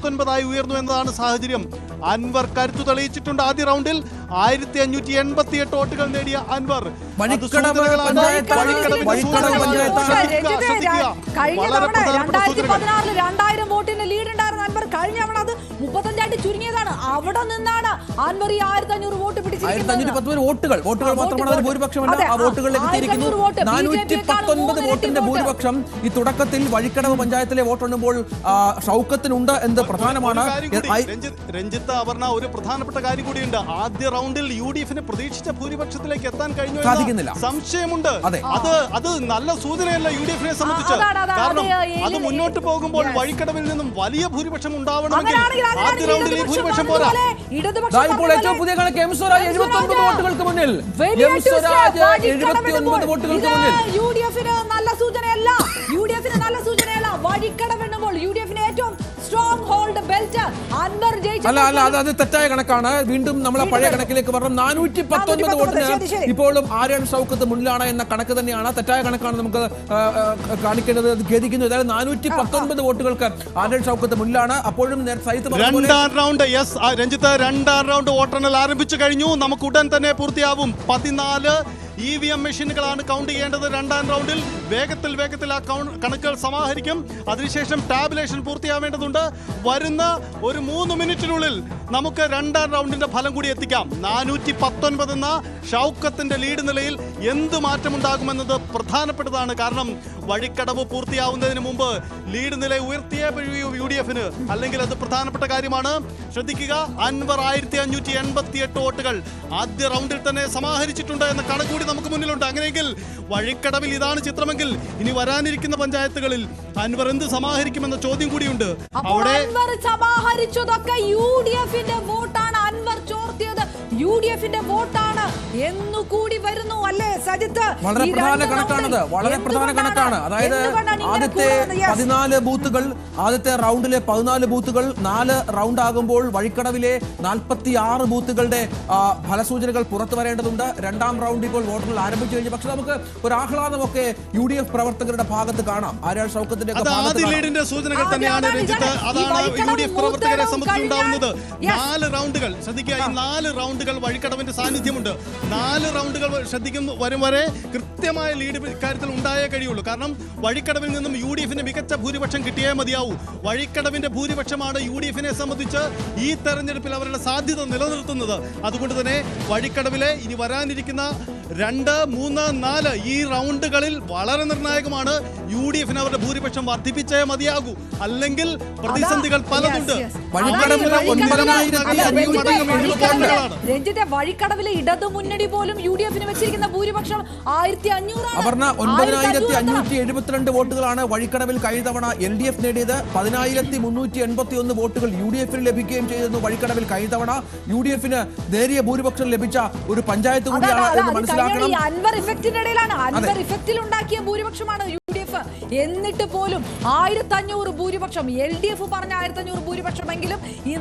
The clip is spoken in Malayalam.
1519 ഉയർന്നു എന്നതാണ് സാഹചര്യം. അൻവർ കരുത്തു തെളിയിച്ചിട്ടുണ്ട്. ആദ്യ റൗണ്ടിൽ 1588 വോട്ടുകൾ നേടിയ അൻവർ വോട്ടിന്റെ ലീഡ് ഉണ്ടായിരുന്ന അൻവർ കഴിഞ്ഞ തവണ അത് 35 ചുരുങ്ങിയതാണ്. അവിടെ നിന്നാണ് അൻവർ ഈ 1500 വോട്ട് പിടിച്ചിരിക്കുന്നത്. വോട്ടുകൾ മാത്രമാണ് ഭൂരിപക്ഷമല്ല. ആ വോട്ടുകളിലേക്ക് എത്തിയിരിക്കുന്നു. 419 വോട്ടിന്റെ ഭൂരിപക്ഷം ഈ തുടക്കത്തിൽ വഴിക്കടവ് പഞ്ചായത്തിലെ വോട്ടെണ്ണുമ്പോൾ ഷൗക്കത്തിനുണ്ട് എന്ന് പ്രധാനമാണ്. രഞ്ജിത്ത്, അപർണ, ഒരു പ്രധാനപ്പെട്ട കാര്യം കൂടിയുണ്ട്. ആദ്യ റൗണ്ടിൽ UDF-ന് പ്രതീക്ഷിച്ച ഭൂരിപക്ഷത്തിലേക്ക് എത്താൻ കഴിഞ്ഞു സാധിക്കുന്നില്ല, സംശയമുണ്ട്. അത് നല്ല സൂചനയല്ല UDF-നെ സംബന്ധിച്ച്. കാരണം അത് മുന്നോട്ട് പോകുമ്പോൾ വഴിക്കടവിൽ നിന്നും വലിയ ഭൂരിപക്ഷം ഉണ്ടാവണമെങ്കിൽ ആദ്യ റൗണ്ടിൽ ഈ ഭൂരിപക്ഷം പോരാ. ഇപ്പോൾ ഏറ്റവും പുതിയ കണക്ക് എം സ്വരാജ് 79 വോട്ടുകൾക്ക് മുന്നിൽ. UDF-ന് നല്ല സൂചനയല്ല. വഴിക്കടവെണ്ണുമ്പോൾ UDF-ന് ഏറ്റവും സ്ട്രോങ് ഹോൾഡ് ബെൽറ്റ് അൻവർ ജയിച്ചു. അല്ല, അത് തെറ്റായ കണക്കാണ്. വീണ്ടും നമ്മളെ പഴയ കണക്കിലേക്ക് പറഞ്ഞു. 419 വോട്ടിന് ഇപ്പോഴും ആര്യൻ ഷൗക്കത്ത് മുന്നിലാണ് എന്ന കണക്ക് തന്നെയാണ്. തെറ്റായ കണക്കാണ് നമുക്ക് കാണിക്കേണ്ടത്. ഖേദിക്കുന്നു. ഏതായാലും 419 വോട്ടുകൾക്ക് ആര്യൻ ഷൗക്കത്ത് മുന്നിലാണ്. അപ്പോഴും രണ്ടാം റൗണ്ട് രഞ്ജിത്ത്, രണ്ടാം റൗണ്ട് വോട്ടെണ്ണൽ ആരംഭിച്ചു കഴിഞ്ഞു. നമുക്ക് ഉടൻ തന്നെ പൂർത്തിയാവും. 14 EVM മെഷീനുകളാണ് കൗണ്ട് ചെയ്യേണ്ടത്. രണ്ടാം റൗണ്ടിൽ വേഗത്തിൽ ആ കണക്കുകൾ സമാഹരിക്കും. അതിനുശേഷം ടാബുലേഷൻ പൂർത്തിയാവേണ്ടതുണ്ട്. വരുന്ന ഒരു 3 മിനിറ്റിനുള്ളിൽ നമുക്ക് രണ്ടാം റൗണ്ടിന്റെ ഫലം കൂടി എത്തിക്കാം. 419 എന്ന ഷൗക്കത്തിന്റെ ലീഡ് നിലയിൽ എന്ത് മാറ്റമുണ്ടാകുമെന്നത് പ്രധാനപ്പെട്ടതാണ്. കാരണം വഴിക്കടവ് പൂർത്തിയാവുന്നതിന് മുമ്പ് ലീഡ് നില ഉയർത്തിയേ UDF-ന്, അല്ലെങ്കിൽ അത് പ്രധാനപ്പെട്ട കാര്യമാണ്. ശ്രദ്ധിക്കുക, അൻവർ 1588 വോട്ടുകൾ ആദ്യ റൗണ്ടിൽ തന്നെ സമാഹരിച്ചിട്ടുണ്ട് എന്ന കണക്കൂടി നമുക്ക് മുന്നിലുണ്ട്. അങ്ങനെയെങ്കിൽ വഴിക്കടവിൽ ഇതാണ് ചിത്രമെങ്കിൽ ഇനി വരാനിരിക്കുന്ന പഞ്ചായത്തുകളിൽ അൻവർ എന്ത് സമാഹരിക്കുമെന്ന ചോദ്യം കൂടിയുണ്ട്. അവിടെ സമാഹരിച്ചതൊക്കെ UDF-ന്റെ വോട്ടാണ്. അൻവർ ചോർത്തിയത് UDF-ന്റെ വോട്ടാണ് എന്നുകൂടി വരുന്നു. അല്ലേ സജിത്ത്? വളരെ പ്രധാന കണക്കാണത്. വളരെ പ്രധാന കണക്കാണ്. അതായത് ആദ്യത്തെ 14 ബൂത്തുകൾ, ആദ്യത്തെ റൗണ്ടിലെ 14 ബൂത്തുകൾ 4 റൗണ്ട് ആകുമ്പോൾ വഴിക്കടവിലെ 46 ബൂത്തുകളുടെ ഫലസൂചനകൾ പുറത്തു വരേണ്ടതുണ്ട്. രണ്ടാം റൗണ്ട് ഇപ്പോൾ വോട്ടെണ്ണൽ ആരംഭിച്ചു കഴിഞ്ഞു. പക്ഷെ നമുക്ക് ഒരു ആഹ്ലാദമൊക്കെ UDF പ്രവർത്തകരുടെ ഭാഗത്ത് കാണാം. ആര്യാൻ ഷൗക്കത്തിന്റെ സൂചനകൾ തന്നെയാണ് രഞ്ജിത്ത്. അതാണ് UDF പ്രവർത്തകരെ സംബന്ധിച്ചുണ്ടാവുന്നത്. 4 റൗണ്ടുകൾ ശ്രദ്ധിക്കുക. ഈ 4 റൗണ്ടുകൾ വഴിക്കടവിന്റെ സാന്നിധ്യമുണ്ട്. 4 റൗണ്ടുകൾ വരും വരെ കൃത്യമായ ലീഡ് ഇക്കാര്യത്തിൽ ഉണ്ടായേ കഴിയുള്ളൂ. കാരണം വഴിക്കടവിൽ നിന്നും UDF-ന് മികച്ച ഭൂരിപക്ഷം കിട്ടിയേ മതിയാവൂ. വഴിക്കടവിന്റെ ഭൂരിപക്ഷമാണ് UDF-നെ സംബന്ധിച്ച് ഈ തെരഞ്ഞെടുപ്പിൽ അവരുടെ സാധ്യത നിലനിർത്തുന്നത്. അതുകൊണ്ട് തന്നെ വഴിക്കടവിലെ ഇനി വരാനിരിക്കുന്ന 2, 3, 4 ഈ റൗണ്ടുകളിൽ വളരെ നിർണായകമാണ്. UDF-ന് അവരുടെ ഭൂരിപക്ഷം വർദ്ധിപ്പിച്ചേ മതിയാകൂ. അല്ലെങ്കിൽ പ്രതിസന്ധികൾ പലതുണ്ട്. രഞ്ജിത്തെ, വഴിക്കടവിലെ ഇടതു മുന്നണി പോലും UDF-ന് വെച്ചിരിക്കുന്ന ഭൂരിപക്ഷം 1500 അപർണ 9572 വോട്ടുകളാണ് വഴിക്കടവിൽ കഴിഞ്ഞ തവണ LDF നേടിയത്. 10381 വോട്ടുകൾ UDF-ന് ലഭിക്കുകയും ചെയ്തിരുന്നു. വഴിക്കടവിൽ കഴിഞ്ഞ തവണ UDF-ന് നേരിയ ഭൂരിപക്ഷം ലഭിച്ച ഒരു പഞ്ചായത്ത് കൂടിയാണ് എന്ന് മനസ്സിലാക്കണം. അൻവർ ഇഫക്റ്റിന്റെ ഇടയിലാണ്. അൻവർ ഇഫക്റ്റിൽ ഉണ്ടാക്കിയ ഭൂരിപക്ഷമാണ് UDF. എന്നിട്ട് പോലും 1500 ഭൂരിപക്ഷം. LDF പറഞ്ഞ 1500 ഭൂരിപക്ഷമെങ്കിലും ഈ